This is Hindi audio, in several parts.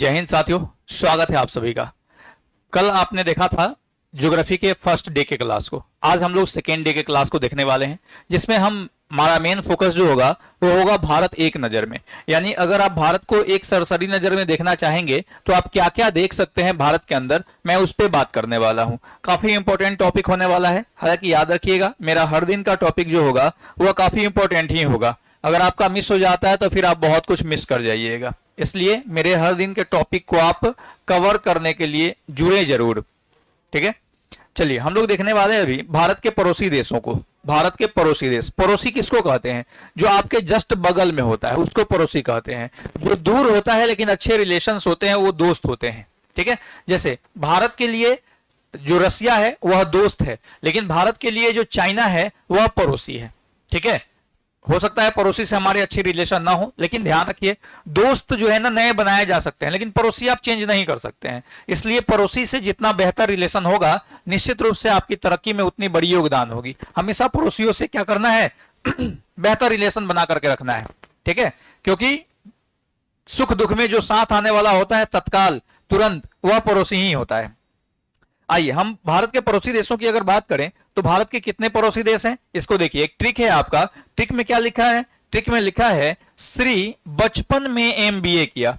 जय हिंद साथियों, स्वागत है आप सभी का। कल आपने देखा था ज्योग्राफी के फर्स्ट डे के क्लास को। आज हम लोग सेकेंड डे के क्लास को देखने वाले हैं, जिसमें हमारा मेन फोकस जो होगा वो होगा भारत एक नजर में। यानी अगर आप भारत को एक सरसरी नजर में देखना चाहेंगे तो आप क्या क्या देख सकते हैं भारत के अंदर, मैं उस पर बात करने वाला हूं। काफी इंपॉर्टेंट टॉपिक होने वाला है। हालांकि याद रखिएगा, मेरा हर दिन का टॉपिक जो होगा वह काफी इंपॉर्टेंट ही होगा। अगर आपका मिस हो जाता है तो फिर आप बहुत कुछ मिस कर जाइएगा। इसलिए मेरे हर दिन के टॉपिक को आप कवर करने के लिए जुड़े जरूर, ठीक है। चलिए हम लोग देखने वाले हैं अभी भारत के पड़ोसी देशों को। भारत के पड़ोसी देश, पड़ोसी किसको कहते हैं? जो आपके जस्ट बगल में होता है उसको पड़ोसी कहते हैं। जो दूर होता है लेकिन अच्छे रिलेशंस होते हैं वो दोस्त होते हैं, ठीक है। जैसे भारत के लिए जो रसिया है वह दोस्त है, लेकिन भारत के लिए जो चाइना है वह पड़ोसी है, ठीक है। हो सकता है पड़ोसी से हमारे अच्छे रिलेशन ना हो, लेकिन ध्यान रखिए दोस्त जो है ना नए बनाए जा सकते हैं, लेकिन पड़ोसी आप चेंज नहीं कर सकते हैं। इसलिए पड़ोसी से जितना बेहतर रिलेशन होगा निश्चित रूप से आपकी तरक्की में उतनी बड़ी योगदान होगी। हमेशा पड़ोसियों से क्या करना है बेहतर रिलेशन बना करके रखना है, ठीक है। क्योंकि सुख दुख में जो साथ आने वाला होता है तत्काल तुरंत, वह पड़ोसी ही होता है। आइए हम भारत के पड़ोसी देशों की अगर बात करें तो भारत के कितने पड़ोसी देश हैं इसको देखिए। एक ट्रिक है आपका। ट्रिक में क्या लिखा है? ट्रिक में लिखा है श्री बचपन में एमबीए किया।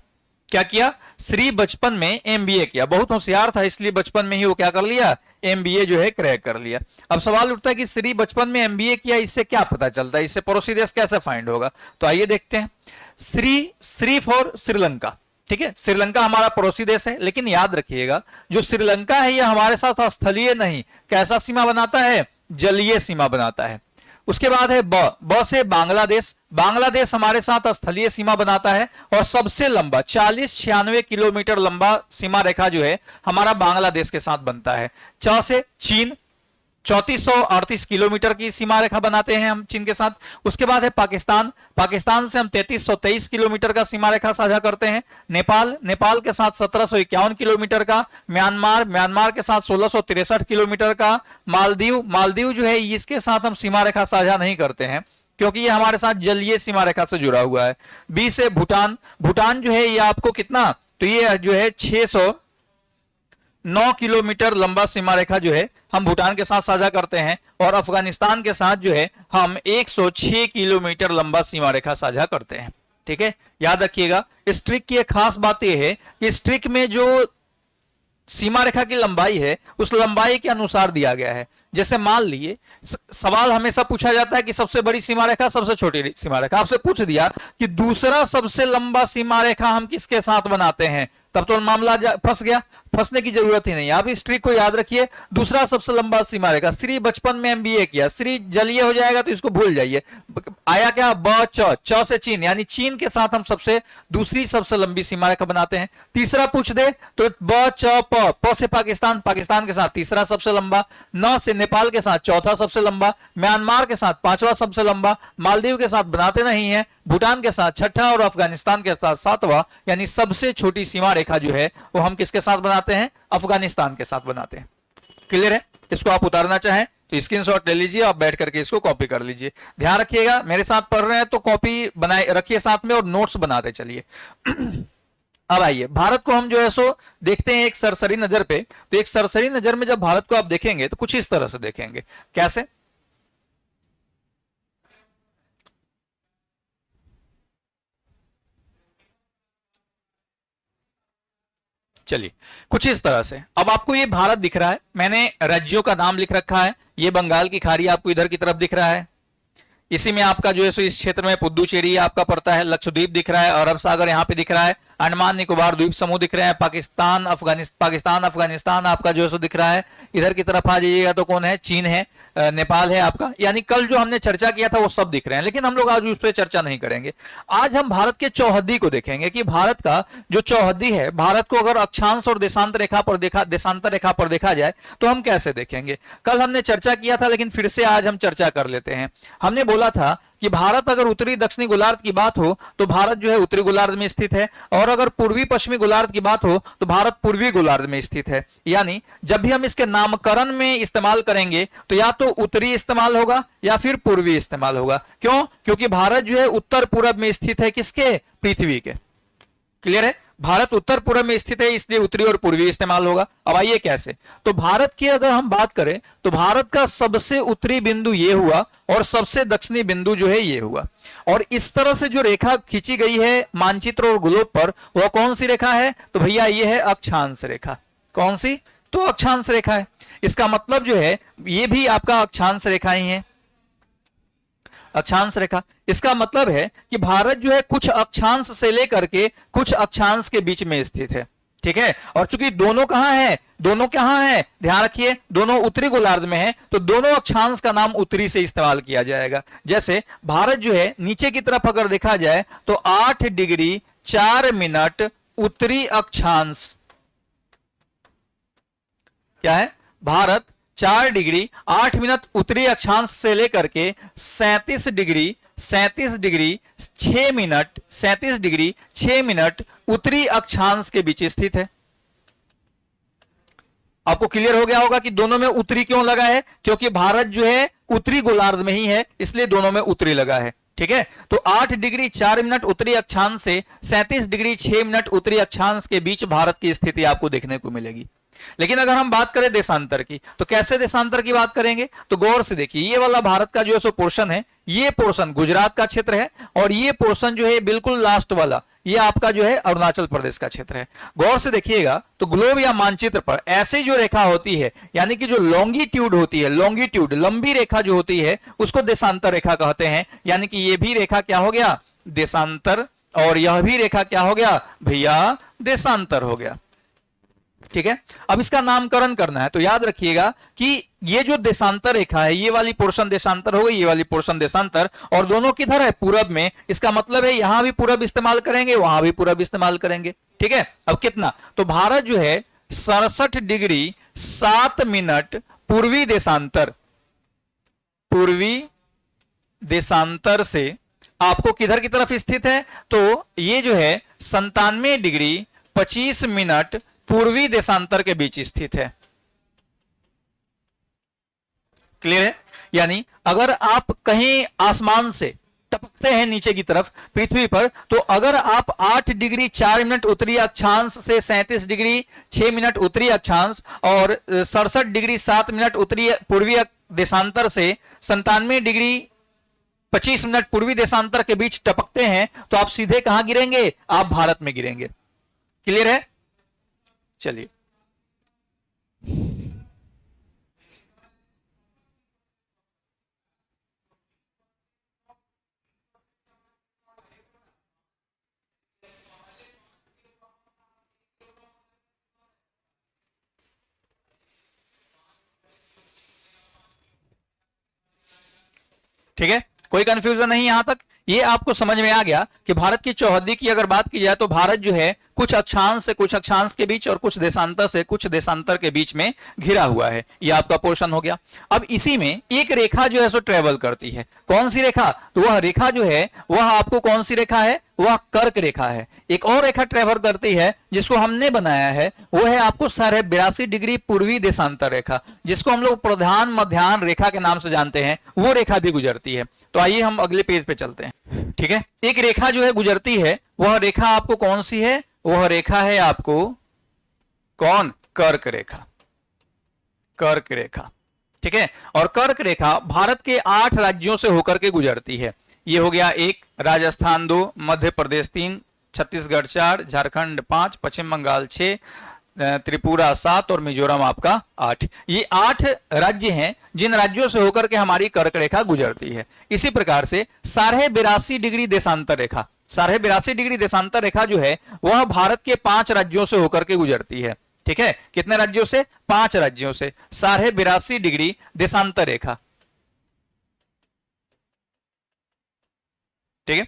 क्या किया? श्री बचपन में एमबीए किया। बहुत होशियार था, इसलिए बचपन में ही वो क्या कर लिया, एमबीए जो है क्रैक कर लिया। अब सवाल उठता है कि श्री बचपन में एमबीए किया, इससे क्या पता चलता है, इससे पड़ोसी देश कैसे फाइंड होगा? तो आइए देखते हैं। श्री फॉर श्रीलंका, ठीक है। श्रीलंका हमारा पड़ोसी देश है, लेकिन याद रखिएगा जो श्रीलंका है यह हमारे साथ स्थलीय नहीं, कैसा सीमा बनाता है, जलीय सीमा बनाता है। उसके बाद है ब से बांग्लादेश। बांग्लादेश हमारे साथ स्थलीय सीमा बनाता है और सबसे लंबा 40-96 किलोमीटर लंबा सीमा रेखा जो है हमारा बांग्लादेश के साथ बनता है। च से चीन, 3438 किलोमीटर की सीमा रेखा बनाते हैं हम चीन के साथ। उसके बाद है पाकिस्तान। पाकिस्तान से हम 3323 किलोमीटर का सीमा रेखा साझा करते हैं। नेपाल के साथ 1751 किलोमीटर का। म्यांमार के साथ 1663 किलोमीटर का। मालदीव जो है इसके साथ हम सीमा रेखा साझा नहीं करते हैं क्योंकि ये हमारे साथ जलीय सीमा रेखा से जुड़ा हुआ है। बी से भूटान जो है ये आपको कितना, तो ये जो है 609 किलोमीटर लंबा सीमा रेखा जो है हम भूटान के साथ साझा करते हैं। और अफगानिस्तान के साथ जो है हम 106 किलोमीटर लंबा सीमा रेखा साझा करते हैं, ठीक है। याद रखिएगा इस ट्रिक की एक खास बात यह है कि इस ट्रिक में जो सीमा रेखा की लंबाई है उस लंबाई के अनुसार दिया गया है। जैसे मान लीजिए सवाल हमेशा पूछा जाता है कि सबसे बड़ी सीमा रेखा, सबसे छोटी सीमा रेखा। आपसे पूछ दिया कि दूसरा सबसे लंबा सीमा रेखा हम किसके साथ बनाते हैं, तब तो मामला फंस गया। फंसने की जरूरत ही नहीं, आप इस ट्रिक को याद रखिए। दूसरा सबसे लंबा सीमा रेखा, श्री बचपन में एमबीए किया, श्री जलीय हो जाएगा तो इसको भूल जाइए। आया क्या, ब च से चीन, यानी चीन के साथ हम दूसरी सबसे लंबी सीमा रेखा बनाते हैं। तीसरा पूछ दे तो ब च प से पाकिस्तान के साथ तीसरा सबसे लंबा। न से नेपाल के साथ चौथा सबसे लंबा। म्यांमार के साथ पांचवा सबसे लंबा। मालदीव के साथ बनाते नहीं है। भूटान के साथ छठा और अफगानिस्तान के साथ सातवां, यानी सबसे छोटी सीमा रेखा जो है वो हम किसके साथ बनाते हैं, अफगानिस्तान के साथ बनाते हैं। क्लियर है? इसको आप उतारना चाहें तो स्क्रीनशॉट ले लीजिए, आप बैठ करके इसको कॉपी कर लीजिए। ध्यान रखिएगा मेरे साथ पढ़ रहे हैं तो कॉपी बनाए रखिए साथ में और नोट्स बनाते चलिए। अब आइए भारत को हम जो है सो देखते हैं एक सरसरी नजर पे। तो एक सरसरी नजर में जब भारत को आप देखेंगे तो कुछ इस तरह से देखेंगे। कैसे? चलिए कुछ इस तरह से। अब आपको ये भारत दिख रहा है, मैंने राज्यों का नाम लिख रखा है। ये बंगाल की खाड़ी आपको इधर की तरफ दिख रहा है। इसी में आपका जो है सो इस क्षेत्र में पुद्दुचेरी आपका पड़ता है। लक्षद्वीप दिख रहा है, अरब सागर यहाँ पे दिख रहा है। अंडमान निकोबार द्वीप समूह दिख रहे हैं। पाकिस्तान अफगानिस्तान आपका जो है सो दिख रहा है। इधर की तरफ आ जाइएगा तो कौन है, चीन है, नेपाल है आपका। यानी कल जो हमने चर्चा किया था वो सब दिख रहे हैं, लेकिन हम लोग आज उस पर चर्चा नहीं करेंगे। आज हम भारत के चौहद्दी को देखेंगे कि भारत का जो चौहद्दी है, भारत को अगर अक्षांश और देशांतर रेखा पर देखा जाए तो हम कैसे देखेंगे। कल हमने चर्चा किया था, लेकिन फिर से आज हम चर्चा कर लेते हैं। हमने बोला था कि भारत अगर उत्तरी दक्षिणी गोलार्ध की बात हो तो भारत जो है उत्तरी गोलार्ध में स्थित है, और अगर पूर्वी पश्चिमी गोलार्ध की बात हो तो भारत पूर्वी गोलार्ध में स्थित है। यानी जब भी हम इसके नामकरण में इस्तेमाल करेंगे तो या तो उत्तरी इस्तेमाल होगा या फिर पूर्वी इस्तेमाल होगा। क्यों? क्योंकि भारत जो है उत्तर पूर्व में स्थित है, किसके, पृथ्वी के। क्लियर है? भारत उत्तर पूर्व में स्थित है, इसलिए उत्तरी और पूर्वी इस्तेमाल होगा। अब आइए कैसे, तो भारत की अगर हम बात करें तो भारत का सबसे उत्तरी बिंदु ये हुआ और सबसे दक्षिणी बिंदु जो है ये हुआ, और इस तरह से जो रेखा खींची गई है मानचित्र और ग्लोब पर, वह कौन सी रेखा है, तो भैया ये है अक्षांश रेखा। कौन सी, तो अक्षांश रेखा है। इसका मतलब जो है ये भी आपका अक्षांश रेखा ही है, अक्षांश रेखा। इसका मतलब है कि भारत जो है कुछ अक्षांश से लेकर के कुछ अक्षांश के बीच में स्थित है, ठीक है। और चूंकि दोनों कहां है, दोनों कहां है, ध्यान रखिए, दोनों उत्तरी गोलार्ध में है, तो दोनों अक्षांश का नाम उत्तरी से इस्तेमाल किया जाएगा। जैसे भारत जो है नीचे की तरफ अगर देखा जाए तो 8 डिग्री 4 मिनट उत्तरी अक्षांश, क्या है, भारत 4 डिग्री 8 मिनट उत्तरी अक्षांश से लेकर के 37 डिग्री 6 मिनट उत्तरी अक्षांश के बीच स्थित है। आपको क्लियर हो गया होगा कि दोनों में उत्तरी क्यों लगा है, क्योंकि भारत जो है उत्तरी गोलार्ध में ही है, इसलिए दोनों में उत्तरी लगा है, ठीक है। तो 8 डिग्री 4 मिनट उत्तरी अक्षांश से 37 डिग्री 6 मिनट उत्तरी अक्षांश के बीच भारत की स्थिति आपको देखने को मिलेगी। लेकिन अगर हम बात करें देशांतर की, तो कैसे देशांतर की बात करेंगे, तो गौर से देखिए, ये वाला भारत का जो है सो पोर्शन है, ये पोर्शन गुजरात का क्षेत्र है, और ये पोर्शन जो है बिल्कुल लास्ट वाला ये आपका जो है अरुणाचल प्रदेश का क्षेत्र है। गौर से देखिएगा तो ग्लोब या मानचित्र पर ऐसी जो रेखा होती है, यानी कि जो लॉन्गिट्यूड होती है, लॉन्गिट्यूड लंबी रेखा जो होती है उसको देशांतर रेखा कहते हैं। यानी कि ये भी रेखा क्या हो गया, देशांतर, और यह भी रेखा क्या हो गया भैया, देशांतर हो गया, ठीक है। अब इसका नामकरण करना है, तो याद रखिएगा कि ये जो देशांतर रेखा है, ये वाली पोर्शन देशांतर हो गई, ये वाली पोर्शन देशांतर, और दोनों किधर है, पूरब में। इसका मतलब है यहां भी पूरब इस्तेमाल करेंगे, वहां भी पूरब इस्तेमाल करेंगे, ठीक है। अब कितना, तो भारत जो है 67 डिग्री 7 मिनट पूर्वी देशांतर से आपको किधर की तरफ स्थित है, तो ये जो है 97 डिग्री 25 मिनट पूर्वी देशांतर के बीच स्थित है। क्लियर है, यानी अगर आप कहीं आसमान से टपकते हैं नीचे की तरफ पृथ्वी पर, तो अगर आप 8 डिग्री 4 मिनट उत्तरी अक्षांश से 37 डिग्री 6 मिनट उत्तरी अक्षांश और 67 डिग्री 7 मिनट उत्तरी पूर्वी देशांतर से 97 डिग्री 25 मिनट पूर्वी देशांतर के बीच टपकते हैं, तो आप सीधे कहां गिरेंगे, आप भारत में गिरेंगे। क्लियर है, चलिए ठीक है, कोई कंफ्यूजन नहीं यहां तक, ये आपको समझ में आ गया कि भारत की चौहद्दी की अगर बात की जाए तो भारत जो है कुछ अक्षांश से कुछ अक्षांश के बीच और कुछ देशांतर से कुछ देशांतर के बीच में घिरा हुआ है। ये आपका पोर्शन हो गया। अब इसी में एक रेखा जो है सो ट्रेवल करती है, कौन सी रेखा, तो वह रेखा जो है वह आपको कौन सी रेखा है, वह कर्क रेखा है। एक और रेखा ट्रेवल करती है जिसको हमने बनाया है, वो है आपको 82 डिग्री पूर्वी देशांतर रेखा, जिसको हम लोग प्रधान मध्याह्न रेखा के नाम से जानते हैं, वो रेखा भी गुजरती है। तो आइए हम अगले पेज पे चलते हैं, ठीक है। एक रेखा जो है गुजरती है, वह रेखा आपको कौन सी है, वह रेखा है आपको कौन, कर्क रेखा, कर्क रेखा, ठीक है। और कर्क रेखा भारत के 8 राज्यों से होकर के गुजरती है। ये हो गया 1, राजस्थान 2, मध्य प्रदेश 3, छत्तीसगढ़ 4, झारखंड 5, पश्चिम बंगाल 6, त्रिपुरा 7 और मिजोरम आपका 8। ये 8 राज्य हैं जिन राज्यों से होकर के हमारी कर्क रेखा गुजरती है। इसी प्रकार से 82.5 डिग्री देशांतर रेखा, 82.5 डिग्री देशांतर रेखा जो है वह भारत के 5 राज्यों से होकर के गुजरती है, ठीक है। कितने राज्यों से, 5 राज्यों से 82.5 डिग्री देशांतर रेखा, ठीक है।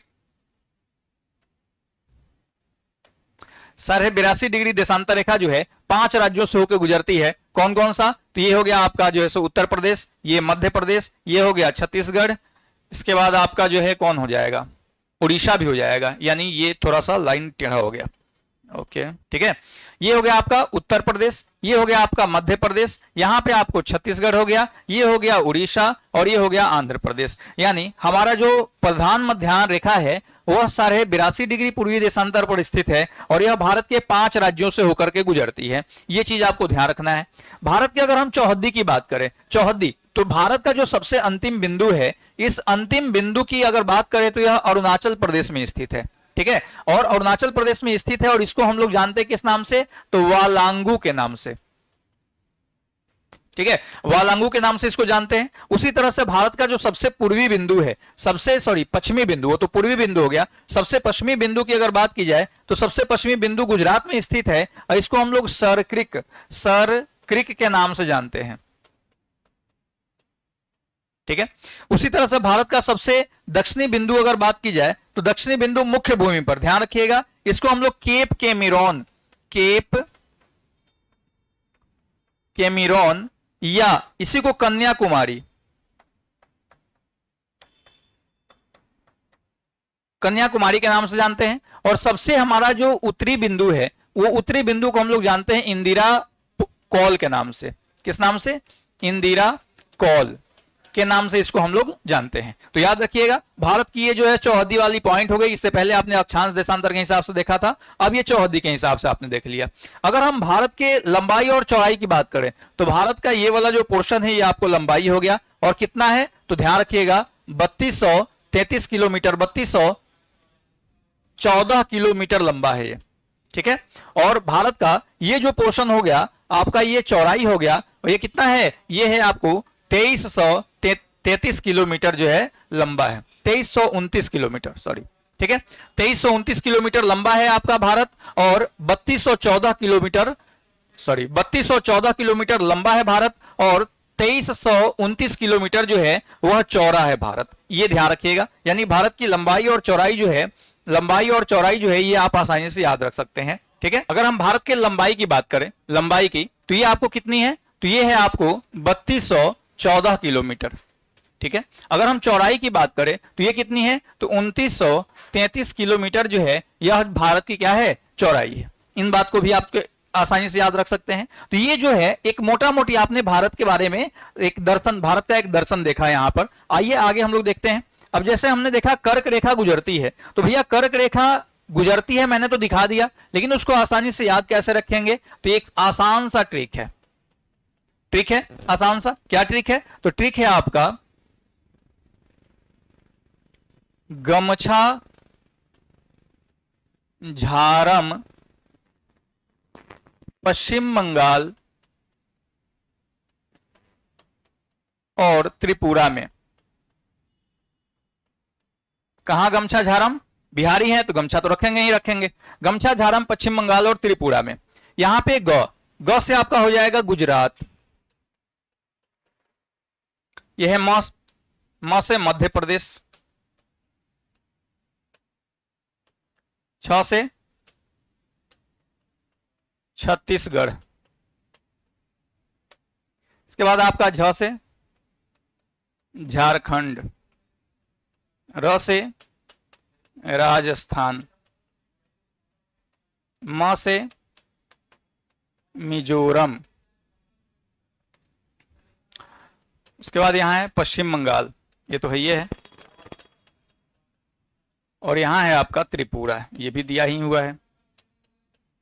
82.5 डिग्री देशांतर रेखा जो है 5 राज्यों से होकर गुजरती है। कौन कौन सा, तो ये हो गया आपका जो है सो उत्तर प्रदेश, ये मध्य प्रदेश, ये हो गया छत्तीसगढ़, इसके बाद आपका जो है कौन हो जाएगा, उड़ीसा भी हो जाएगा, यानी ये थोड़ा सा लाइन टेढ़ा हो गया, ओके, ठीक है। ये हो गया आपका उत्तर प्रदेश, ये हो गया आपका मध्य प्रदेश, यहां पे आपको छत्तीसगढ़ हो गया, ये हो गया उड़ीसा और ये हो गया आंध्र प्रदेश। यानी हमारा जो प्रधान मध्याह्न रेखा है वह 82.5 पूर्वी देशांतर पर स्थित है और यह भारत के 5 राज्यों से होकर के गुजरती है। ये चीज आपको ध्यान रखना है। भारत की अगर हम चौहद्दी की बात करें, चौहद्दी तो भारत का जो सबसे अंतिम बिंदु है, इस अंतिम बिंदु की अगर बात करें तो यह अरुणाचल प्रदेश में स्थित है। ठीक है, और अरुणाचल प्रदेश में स्थित है और इसको हम लोग जानते हैं किस नाम से, तो वालांगू के नाम से। ठीक है, वालांगू के नाम से इसको जानते हैं। उसी तरह से भारत का जो सबसे पूर्वी बिंदु है, पश्चिमी बिंदु, वो तो पूर्वी बिंदु हो गया, सबसे पश्चिमी बिंदु की अगर बात की जाए तो सबसे पश्चिमी बिंदु गुजरात में स्थित है और इसको हम लोग सर क्रिक के नाम से जानते हैं। ठीक है, उसी तरह से भारत का सबसे दक्षिणी बिंदु अगर बात की जाए तो दक्षिणी बिंदु मुख्य भूमि पर, ध्यान रखिएगा, इसको हम लोग केप केमिरोन या इसी को कन्याकुमारी के नाम से जानते हैं। और सबसे हमारा जो उत्तरी बिंदु है, वो उत्तरी बिंदु को हम लोग जानते हैं इंदिरा कॉल के नाम से। किस नाम से? इंदिरा कॉल के नाम से इसको हम लोग जानते हैं। तो याद रखिएगा, भारत की ये जो है चौहद्दी वाली पॉइंट हो गई। इससे पहले आपने अक्षांश देशांतर के हिसाब से देखा था, अब ये चौहद्दी के हिसाब से आपने देख लिया। अगर हम भारत के लंबाई और चौड़ाई की बात करें तो भारत का ये वाला जो पोर्शन है ये आपको लंबाई हो गया, और कितना है तो ध्यान रखिएगा 3233 किलोमीटर, 3214 किलोमीटर लंबा है ये। ठीक है, और भारत का ये जो पोर्शन हो गया आपका, ये चौड़ाई हो गया, और ये कितना है, ये है आपको 2333 किलोमीटर जो है लंबा है, 2329 किलोमीटर, सॉरी। ठीक है, 2329 किलोमीटर लंबा है आपका भारत, और 3214 किलोमीटर लंबा है भारत, और 2329 किलोमीटर जो है वह चौड़ा है भारत। ये ध्यान रखिएगा, यानी भारत की लंबाई और चौड़ाई जो है ये आप आसानी से याद रख सकते हैं। ठीक है, अगर हम भारत के लंबाई की बात करें, लंबाई की, तो ये आपको कितनी है, तो ये है आपको 3214 किलोमीटर। ठीक है, अगर हम चौड़ाई की बात करें तो ये कितनी है, तो 2933 किलोमीटर जो है यह भारत की क्या है, चौड़ाई है। इन बात को भी आप आसानी से याद रख सकते हैं। तो ये जो है एक मोटा मोटी आपने भारत के बारे में भारत का एक दर्शन देखा है यहां पर। आइए आगे हम लोग देखते हैं। अब जैसे हमने देखा कर्क रेखा गुजरती है, तो भैया कर्क रेखा गुजरती है मैंने तो दिखा दिया, लेकिन उसको आसानी से याद कैसे रखेंगे, तो एक आसान सा ट्रिक है, आसान सा। क्या ट्रिक है, तो ट्रिक है आपका गमछा झारम पश्चिम बंगाल और त्रिपुरा में। कहां गमछा झारम, बिहारी हैं तो गमछा तो रखेंगे ही रखेंगे। गमछा झारम पश्चिम बंगाल और त्रिपुरा में, यहां पे ग से आपका हो जाएगा गुजरात, यह है म से मध्य प्रदेश, 6 से छत्तीसगढ़, इसके बाद आपका झ से झारखंड, र से राजस्थान, म से मिजोरम, उसके बाद यहां है पश्चिम बंगाल, ये तो है, ये है, और यहां है आपका त्रिपुरा, ये भी दिया ही हुआ है।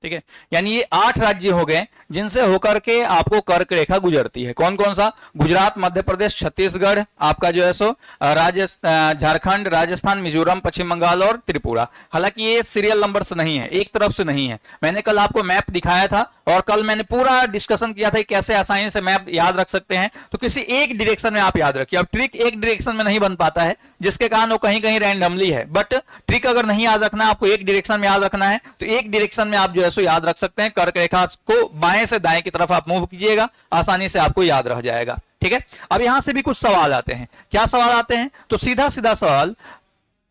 ठीक है, यानी ये 8 राज्य हो गए जिनसे होकर के आपको कर्क रेखा गुजरती है। कौन कौन सा? गुजरात, मध्य प्रदेश, छत्तीसगढ़, आपका जो है सो झारखंड, राजस्थान, मिजोरम, पश्चिम बंगाल और त्रिपुरा। हालांकि ये सीरियल नंबर से नहीं है, एक तरफ से नहीं है। मैंने कल आपको मैप दिखाया था और कल मैंने पूरा डिस्कशन किया था कि कैसे आसानी से मैप याद रख सकते हैं। तो किसी एक डायरेक्शन में आप याद रखिए। अब ट्रिक एक डायरेक्शन में नहीं बन पाता है, जिसके कारण वो कहीं कहीं रैंडमली है, बट ट्रिक अगर नहीं याद रखना, आपको एक डायरेक्शन में याद रखना है, तो एक डायरेक्शन में आप जो है सो याद रख सकते हैं। कर्क रेखा को बाएं से दाएं की तरफ आप मूव कीजिएगा, आसानी से आपको याद रह जाएगा। ठीक है, अब यहां से भी कुछ सवाल आते हैं। क्या सवाल आते हैं? तो सीधा सीधा सवाल,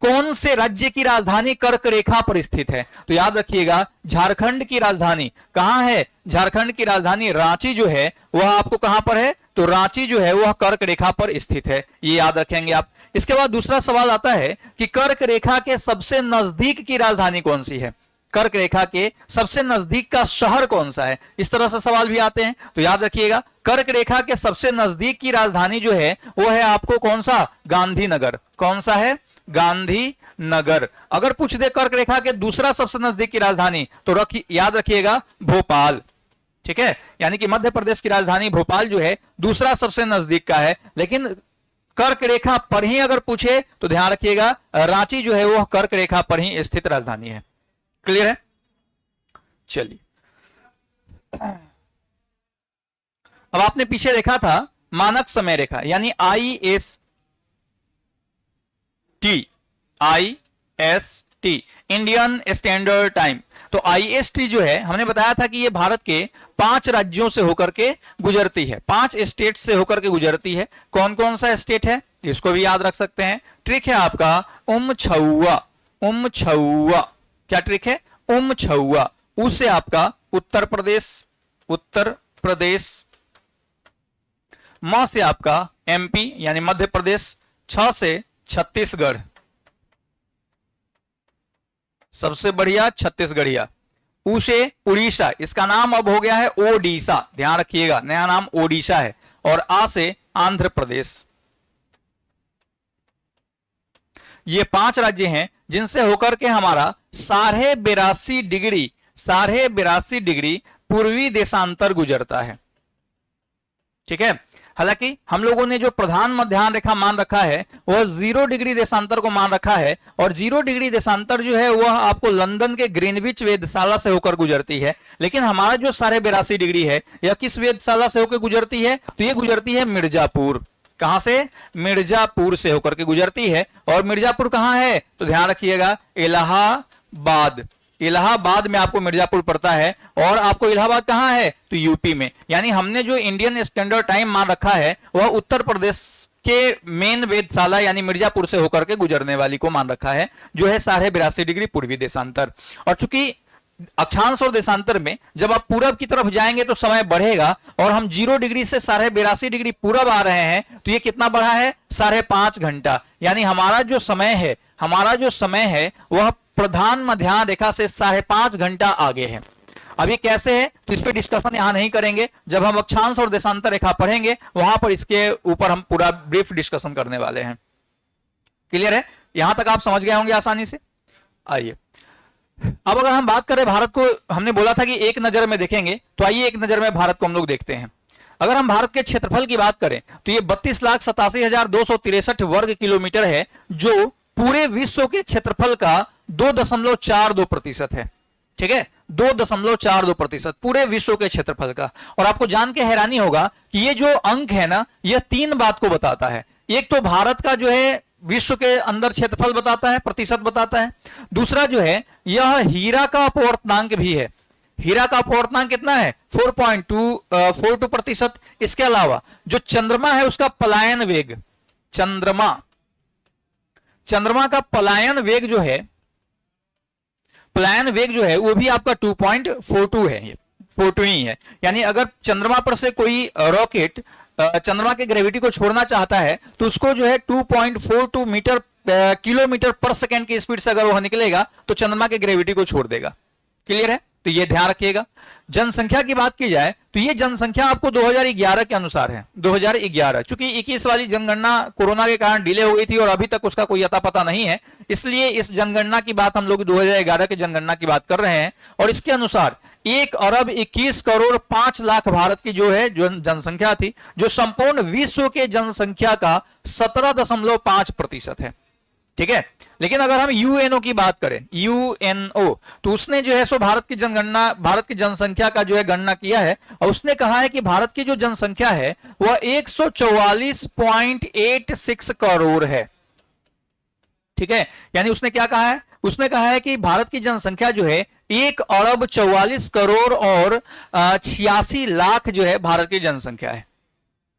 कौन से राज्य की राजधानी कर्क रेखा पर स्थित है? तो याद रखिएगा, झारखंड की राजधानी कहां है? झारखंड की राजधानी रांची जो है वह आपको कहां पर है? तो रांची जो है वह कर्क रेखा पर स्थित है, ये याद रखेंगे आप। इसके बाद दूसरा सवाल आता है कि कर्क रेखा के सबसे नजदीक की राजधानी कौन सी है? कर्क रेखा के सबसे नजदीक का शहर कौन सा है? इस तरह से सवाल भी आते हैं। तो याद रखिएगा, कर्क रेखा के सबसे नजदीक की राजधानी जो है वो है आपको कौन सा? गांधीनगर। कौन सा है? गांधीनगर। अगर पूछ दे कर्क रेखा के दूसरा सबसे नजदीक की राजधानी तो याद रखिएगा भोपाल। ठीक है, यानी कि मध्य प्रदेश की राजधानी भोपाल जो है दूसरा सबसे नजदीक का है, लेकिन कर्क रेखा पर ही अगर पूछे तो ध्यान रखिएगा रांची जो है वो कर्क रेखा पर ही स्थित राजधानी है। क्लियर है? चलिए, अब आपने पीछे देखा था मानक समय रेखा यानी IST इंडियन स्टैंडर्ड टाइम। तो IST जो है हमने बताया था कि ये भारत के 5 राज्यों से होकर के गुजरती है, 5 स्टेट से होकर के गुजरती है। कौन कौन सा स्टेट है इसको भी याद रख सकते हैं। ट्रिक है आपका उमछौआ। क्या ट्रिक है? उमछौआ। उससे आपका उत्तर प्रदेश, म से आपका MP यानी मध्य प्रदेश, छ से छत्तीसगढ़, सबसे बढ़िया छत्तीसगढ़िया, उ से उड़ीसा, इसका नाम अब हो गया है ओडिशा, ध्यान रखिएगा नया नाम ओडिशा है, और आ से आंध्र प्रदेश। ये 5 राज्य हैं जिनसे होकर के हमारा 82.5 डिग्री पूर्वी देशांतर गुजरता है। ठीक है, हालांकि हम लोगों ने जो प्रधान मध्याह्न रेखा मान रखा है वह 0 डिग्री देशांतर को मान रखा है, और 0 डिग्री देशांतर जो है वह आपको लंदन के ग्रीनविच वेधशाला से होकर गुजरती है। लेकिन हमारा जो 82.5 डिग्री है यह किस वेधशाला से होकर गुजरती है? तो ये गुजरती है मिर्जापुर। कहां से? मिर्जापुर से होकर के गुजरती है। और मिर्जापुर कहां है? तो ध्यान रखिएगा इलाहाबाद में आपको मिर्जापुर पड़ता है। और आपको इलाहाबाद कहां है? तो यूपी में। यानी हमने जो इंडियन स्टैंडर्ड टाइम मान रखा है वह उत्तर प्रदेश के मेन वेधशाला यानी मिर्जापुर से होकर के गुजरने वाली को मान रखा है, जो है 82.5 डिग्री पूर्वी देशांतर। और चूंकि अक्षांश और देशांतर में जब आप पूरब की तरफ जाएंगे तो समय बढ़ेगा, और हम 0 डिग्री से 82.5 डिग्री पूरब आ रहे हैं, तो ये कितना बढ़ा है? 5.5 घंटा। यानी हमारा जो समय है वह प्रधान मध्याह्न रेखा से 5.5 घंटा आगे है। अब ये कैसे है तो इस पे डिस्कशन यहां नहीं करेंगे, जब हम अक्षांश और देशांतर रेखा पढ़ेंगे वहां पर इसके ऊपर हम पूरा ब्रीफ डिस्कशन करने वाले हैं। क्लियर है? यहां तक आप समझ गए होंगे आसानी से। आइए, अब अगर हम बात करें भारत को, हमने बोला था कि एक नजर में देखेंगे, तो आइए एक नजर में भारत को हम लोग देखते हैं। अगर हम भारत के क्षेत्रफल की बात करें तो ये 32,87,263 वर्ग किलोमीटर है, जो पूरे विश्व के क्षेत्रफल का 2.42% है। ठीक है, 2.42% पूरे विश्व के क्षेत्रफल का। और आपको जान के हैरानी होगा कि ये जो अंक है ना, यह 3 बात को बताता है। एक तो भारत का जो है विश्व के अंदर क्षेत्रफल बताता है, प्रतिशत बताता है। दूसरा जो है यह हीरा का अपवर्तनांक भी है। हीरा का अपवर्तनांक कितना है? 4.42%। इसके अलावा जो चंद्रमा है उसका पलायन वेग, चंद्रमा का पलायन वेग जो है वो भी आपका 2.42 है, ये 42 ही है। यानी अगर चंद्रमा पर से कोई रॉकेट चंद्रमा के ग्रेविटी को छोड़ना चाहता है तो उसको जो है 2.42 किलोमीटर पर सेकेंड की स्पीड से अगर वह निकलेगा तो चंद्रमा के ग्रेविटी को छोड़ देगा। क्लियर है? तो ये ध्यान रखिएगा। जनसंख्या की बात की जाए तो ये जनसंख्या आपको 2011 के अनुसार है। 2011, चूंकि 21 वाली जनगणना कोरोना के कारण डिले हो गई थी और अभी तक उसका कोई अता पता नहीं है, इसलिए इस जनगणना की बात हम लोग 2011 की जनगणना की बात कर रहे हैं। और इसके अनुसार 1,21,05,00,000 भारत की जो है जनसंख्या थी, जो संपूर्ण विश्व के जनसंख्या का 17.5% है। ठीक है, लेकिन अगर हम यूएनओ की बात करें, यूएनओ, तो उसने जो है सो भारत की जनसंख्या का जो है गणना किया है, और उसने कहा है कि भारत की जो जनसंख्या है वह 144.86 करोड़ है। ठीक है, यानी उसने क्या कहा है? उसने कहा है कि भारत की जनसंख्या जो है 1,44 करोड़ और 86 लाख जो है भारत की जनसंख्या है।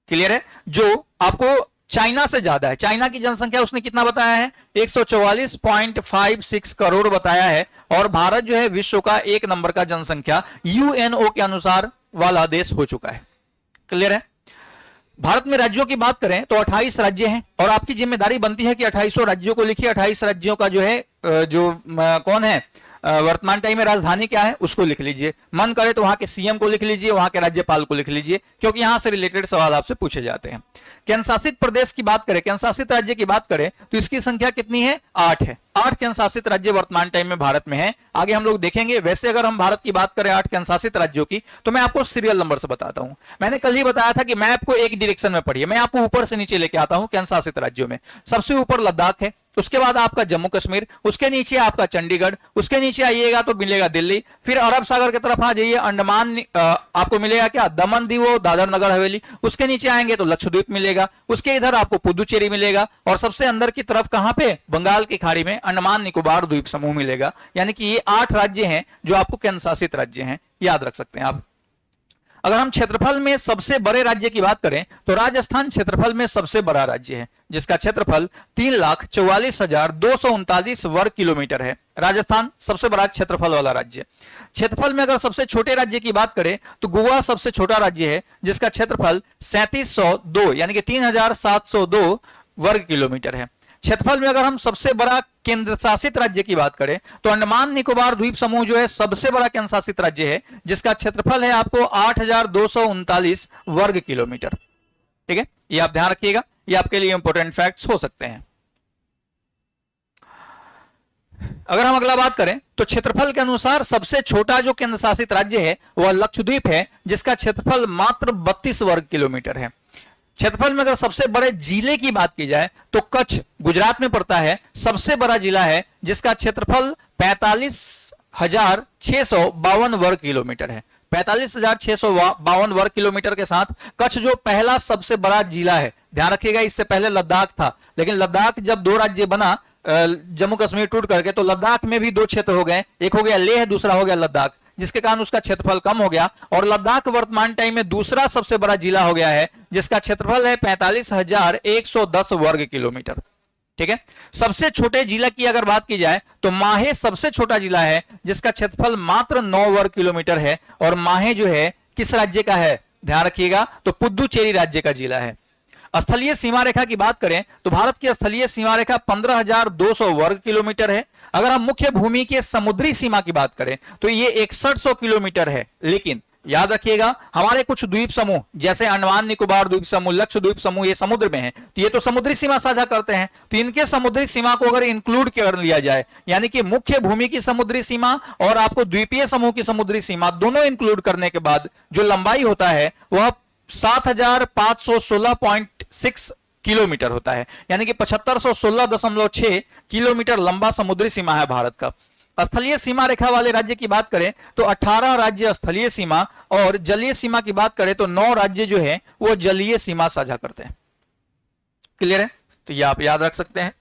क्लियर है? जो आपको चाइना से ज्यादा है। चाइना की जनसंख्या उसने कितना बताया है? 144.56 करोड़ बताया है। और भारत जो है विश्व का 1 नंबर का जनसंख्या यूएनओ के अनुसार वाला देश हो चुका है। क्लियर है? भारत में राज्यों की बात करें तो 28 राज्य हैं, और आपकी जिम्मेदारी बनती है कि 28 राज्यों को लिखिए। 28 राज्यों का जो है कौन है? वर्तमान टाइम में राजधानी क्या है उसको लिख लीजिए, मन करे तो वहां के सीएम को लिख लीजिए, वहां के राज्यपाल को लिख लीजिए, क्योंकि यहां से रिलेटेड सवाल आपसे पूछे जाते हैं। केंद्र शासित प्रदेश की बात करें, केंद्र शासित राज्य की बात करें तो इसकी संख्या कितनी है? 8 है। 8 केंद्र शासित राज्य वर्तमान टाइम में भारत में है। आगे हम लोग देखेंगे। वैसे अगर हम भारत की बात करें 8 केंद्र शासित राज्यों की, तो मैं आपको सीरियल नंबर से बताता हूं। मैंने कल ही बताया था कि मैप को एक डायरेक्शन में पढ़िए, मैं आपको ऊपर से नीचे लेके आता हूं। केंद्र शासित राज्यों में सबसे ऊपर लद्दाख है, उसके बाद आपका जम्मू कश्मीर, उसके नीचे आपका चंडीगढ़, उसके नीचे आइएगा तो मिलेगा दिल्ली, फिर अरब सागर की तरफ आ जाइए, अंडमान आपको मिलेगा क्या? दमन दीव, दादर नगर हवेली, उसके नीचे आएंगे तो लक्षद्वीप मिलेगा, उसके इधर आपको पुदुचेरी मिलेगा, और सबसे अंदर की तरफ कहां पे? बंगाल की खाड़ी में अंडमान निकोबार द्वीप समूह मिलेगा। यानी कि ये 8 राज्य हैं जो आपको केंद्र शासित राज्य हैं, याद रख सकते हैं आप। अगर हम क्षेत्रफल में सबसे बड़े राज्य की बात करें तो राजस्थान क्षेत्रफल में सबसे बड़ा राज्य है, जिसका क्षेत्रफल 3,44,239 वर्ग किलोमीटर है। राजस्थान सबसे बड़ा क्षेत्रफल वाला राज्य। क्षेत्रफल में अगर सबसे छोटे राज्य की बात करें तो गोवा सबसे छोटा राज्य है, जिसका क्षेत्रफल 3702 यानी कि 3,702 वर्ग किलोमीटर है। क्षेत्रफल में अगर हम सबसे बड़ा केंद्र शासित राज्य की बात करें तो अंडमान निकोबार द्वीप समूह जो है सबसे बड़ा केंद्र शासित राज्य है, जिसका क्षेत्रफल है आपको 8,239 वर्ग किलोमीटर। ठीक है, ये आप ध्यान रखिएगा, ये आपके लिए इंपॉर्टेंट फैक्ट्स हो सकते हैं। अगर हम अगला बात करें तो क्षेत्रफल के अनुसार सबसे छोटा जो केंद्र शासित राज्य है वह लक्षद्वीप है, जिसका क्षेत्रफल मात्र 32 वर्ग किलोमीटर है। क्षेत्रफल में अगर सबसे बड़े जिले की बात की जाए तो कच्छ गुजरात में पड़ता है, सबसे बड़ा जिला है, जिसका क्षेत्रफल 45,652 वर्ग किलोमीटर है। 45,652 वर्ग किलोमीटर के साथ कच्छ जो पहला सबसे बड़ा जिला है। ध्यान रखिएगा, इससे पहले लद्दाख था, लेकिन लद्दाख जब 2 राज्य बना, जम्मू कश्मीर टूट करके, तो लद्दाख में भी 2 क्षेत्र हो गए, एक हो गया लेह, दूसरा हो गया लद्दाख, जिसके कारण उसका क्षेत्रफल कम हो गया, और लद्दाख वर्तमान टाइम में दूसरा सबसे बड़ा जिला हो गया है, जिसका क्षेत्रफल है 45,110 वर्ग किलोमीटर। ठीक है, सबसे छोटे जिला की अगर बात की जाए तो माहे सबसे छोटा जिला है, जिसका क्षेत्रफल मात्र 9 वर्ग किलोमीटर है, और माहे जो है किस राज्य का है? ध्यान रखिएगा, तो पुदुचेरी राज्य का जिला है। स्थलीय सीमा रेखा की बात करें तो भारत की स्थलीय सीमा रेखा 15,200 वर्ग किलोमीटर है। अगर हम मुख्य भूमि के समुद्री सीमा की बात करें तो ये 6100 किलोमीटर है। लेकिन याद रखिएगा, हमारे कुछ द्वीप समूह जैसे अंडमान निकोबार द्वीप समूह, लक्षद्वीप समूह, ये समुद्र में है, तो ये तो समुद्री सीमा साझा करते हैं, तो इनके समुद्री सीमा को अगर इंक्लूड कर लिया जाए, यानी कि मुख्य भूमि की समुद्री सीमा और आपको द्वीपीय समूह की समुद्री सीमा दोनों इंक्लूड करने के बाद जो लंबाई होता है वह 7,516.6 किलोमीटर होता है, यानी कि 7516.6 किलोमीटर लंबा समुद्री सीमा है भारत का। स्थलीय सीमा रेखा वाले राज्य की बात करें तो 18 राज्य स्थलीय सीमा, और जलीय सीमा की बात करें तो 9 राज्य जो है वो जलीय सीमा साझा करते हैं। क्लियर है? तो ये आप याद रख सकते हैं।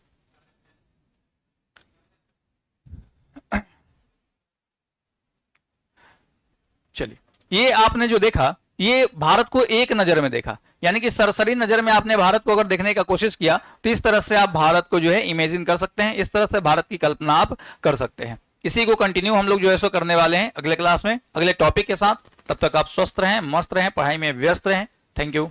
चलिए, ये आपने जो देखा ये भारत को एक नजर में देखा, यानी कि सरसरी नजर में आपने भारत को अगर देखने का कोशिश किया तो इस तरह से आप भारत को जो है इमेजिन कर सकते हैं, इस तरह से भारत की कल्पना आप कर सकते हैं। इसी को कंटिन्यू हम लोग जो है सो करने वाले हैं अगले क्लास में अगले टॉपिक के साथ। तब तक आप स्वस्थ रहें, मस्त रहें, पढ़ाई में व्यस्त रहें। Thank you.